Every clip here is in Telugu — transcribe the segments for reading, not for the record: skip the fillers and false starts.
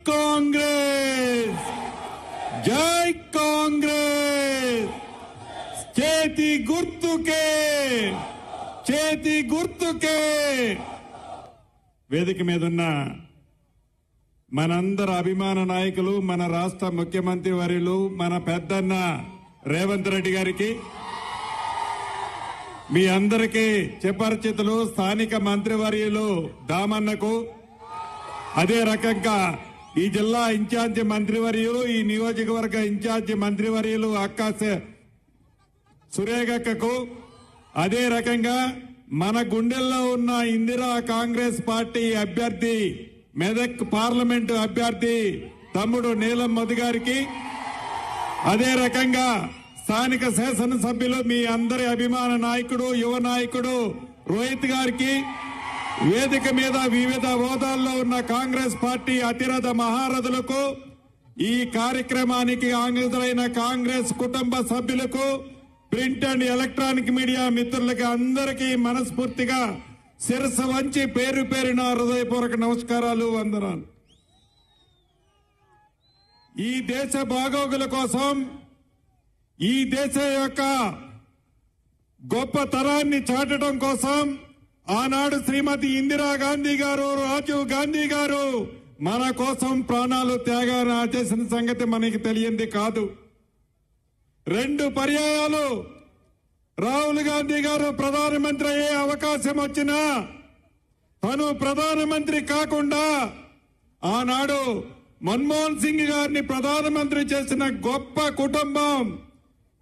కాంగ్రెస్ జై కాంగ్రెస్ చేతి గుర్తుకే వేదిక మీద ఉన్న మనందరి అభిమాన నాయకులు మన రాష్ట్ర ముఖ్యమంత్రి వర్యులు మన పెద్దన్న రేవంత్ రెడ్డి గారికి మీ అందరికీ చిపరిచితులు స్థానిక మంత్రివర్యులు దామన్నకు అదే రకంగా ఈ జిల్లా ఇన్ఛార్జి మంత్రివర్యులు ఈ నియోజకవర్గ ఇన్ఛార్జి మంత్రివర్యులు అక్క సురేఖకు అదే రకంగా మన గుండెల్లో ఉన్న ఇందిరా కాంగ్రెస్ పార్టీ అభ్యర్థి మెదక్ పార్లమెంటు అభ్యర్థి తమ్ముడు నీలం మధు గారికి అదే రకంగా స్థానిక శాసనసభ్యులు మీ అందరి అభిమాన నాయకుడు యువ నాయకుడు రోహిత్ గారికి వేదిక మీద వివిధ హోదాల్లో ఉన్న కాంగ్రెస్ పార్టీ అతిరథ మహారథులకు ఈ కార్యక్రమానికి ఆంగ్లైన కాంగ్రెస్ కుటుంబ సభ్యులకు ప్రింట్ అండ్ ఎలక్ట్రానిక్ మీడియా మిత్రులకి అందరికీ మనస్ఫూర్తిగా శిరస్సు వంచి పేరు పేరున హృదయపూర్వక నమస్కారాలు వందనాలు. ఈ దేశ బాగోగుల కోసం ఈ దేశ యొక్క గొప్ప తరాన్ని చాటడం కోసం ఆనాడు శ్రీమతి ఇందిరాగాంధీ గారు రాజీవ్ గాంధీ గారు మన కోసం ప్రాణాలు త్యాగాన్ని చేసిన సంగతి మనకి తెలియంది కాదు. 2 పర్యాయాలు రాహుల్ గాంధీ గారు ప్రధానమంత్రి అయ్యే అవకాశం వచ్చినా తను ప్రధానమంత్రి కాకుండా ఆనాడు మన్మోహన్ సింగ్ గారిని ప్రధానమంత్రి చేసిన గొప్ప కుటుంబం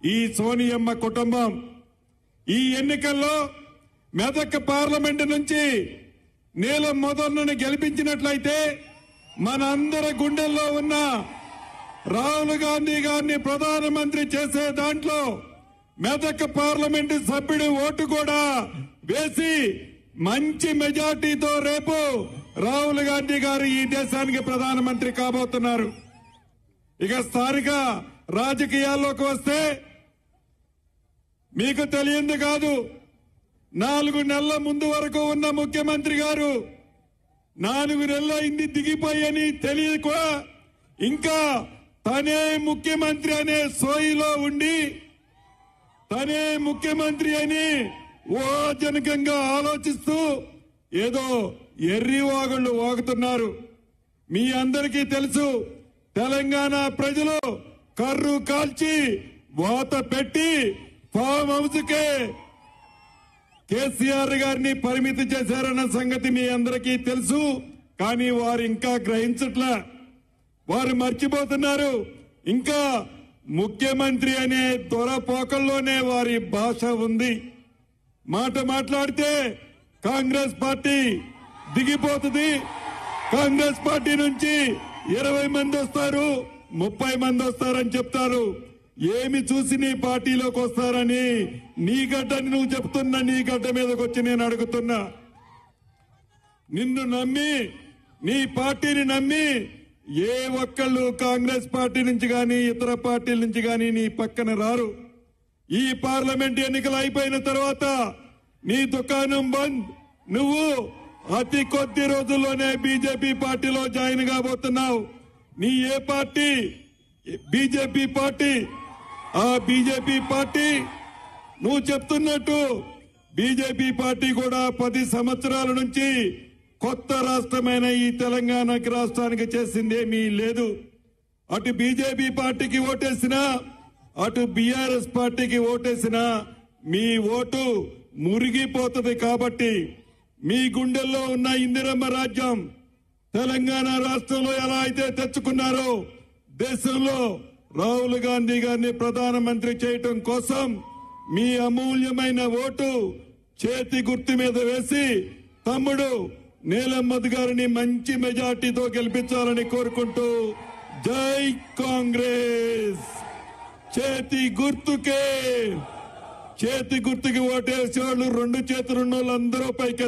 ఈ సోనియమ్మ కుటుంబం. ఈ ఎన్నికల్లో మెదక్ పార్లమెంటు నుంచి నీలం మధును గెలిపించినట్లయితే మనందరి గుండెల్లో ఉన్న రాహుల్ గాంధీ గారిని ప్రధానమంత్రి చేసే దాంట్లో మెదక్ పార్లమెంటు సభ్యుడి ఓటు కూడా వేసి మంచి మెజార్టీతో రేపు రాహుల్ గాంధీ గారు ఈ దేశానికి ప్రధానమంత్రి కాబోతున్నారు. ఇక స్థానిక రాజకీయాల్లోకి వస్తే మీకు తెలియంది కాదు, 4 నెలల ముందు వరకు ఉన్న ముఖ్యమంత్రి గారు 4 నెలలు అయింది దిగిపోయని తెలియక ఇంకా తనే ముఖ్యమంత్రి అనే సోయిలో ఉండి తనే ముఖ్యమంత్రి అని ఊహాజనకంగా ఆలోచిస్తూ ఏదో ఎర్రి వాగుళ్లు వాగుతున్నారు. మీ అందరికీ తెలుసు, తెలంగాణ ప్రజలు కర్రు కాల్చి వాత పెట్టి ఫామ్ హౌస్ కే కేసీఆర్ గారిని పరిమితి చేశారన్న సంగతి మీ అందరికీ తెలుసు. కానీ వారు ఇంకా గ్రహించట్లే, వారు మర్చిపోతున్నారు. ఇంకా ముఖ్యమంత్రి అనే దొరపోకల్లోనే వారి భాష ఉంది. మాట్లాడితే కాంగ్రెస్ పార్టీ దిగిపోతుంది, కాంగ్రెస్ పార్టీ నుంచి 20 మంది వస్తారు, 30 మంది వస్తారని చెప్తారు. ఏమి చూసి నీ పార్టీలోకి వస్తారని నీ గడ్డని నువ్వు చెప్తున్నా, నీ గడ్డ మీదకి వచ్చి నేను అడుగుతున్నా. నిన్ను నమ్మి నీ పార్టీని నమ్మి ఏ ఒక్కళ్ళు కాంగ్రెస్ పార్టీ నుంచి గాని ఇతర పార్టీల నుంచి గాని నీ పక్కన రారు. ఈ పార్లమెంట్ ఎన్నికలు అయిపోయిన తర్వాత నీ దుకాణం బంద్, నువ్వు అతి కొద్ది రోజుల్లోనే బీజేపీ పార్టీలో జాయిన్ కాబోతున్నావు. నీ ఏ పార్టీ? BJP party. ఆ బీజేపీ పార్టీ నువ్వు చెప్తున్నట్టు బీజేపీ పార్టీ కూడా 10 సంవత్సరాల నుంచి కొత్త రాష్ట్రమైన ఈ తెలంగాణ రాష్ట్రానికి చేసిందేమీ లేదు. అటు బీజేపీ పార్టీకి ఓటేసినా అటు బీఆర్ఎస్ పార్టీకి ఓటేసినా మీ ఓటు మురిగిపోతుంది. కాబట్టి మీ గుండెల్లో ఉన్న ఇందిరమ్మ రాజ్యం తెలంగాణ రాష్ట్రంలో ఎలా అయితే తెచ్చుకున్నారో దేశంలో రాహుల్ గాంధీ గారిని ప్రధానమంత్రి చేయటం కోసం మీ అమూల్యమైన ఓటు చేతి గుర్తు మీద వేసి తమ్ముడు నీలం మధు గారిని మంచి మెజార్టీతో గెలిపించాలని కోరుకుంటూ జై కాంగ్రెస్. చేతి గుర్తుకి ఓటేసేవాళ్ళు 2 చేతులున్న వాళ్ళందరూ పైకి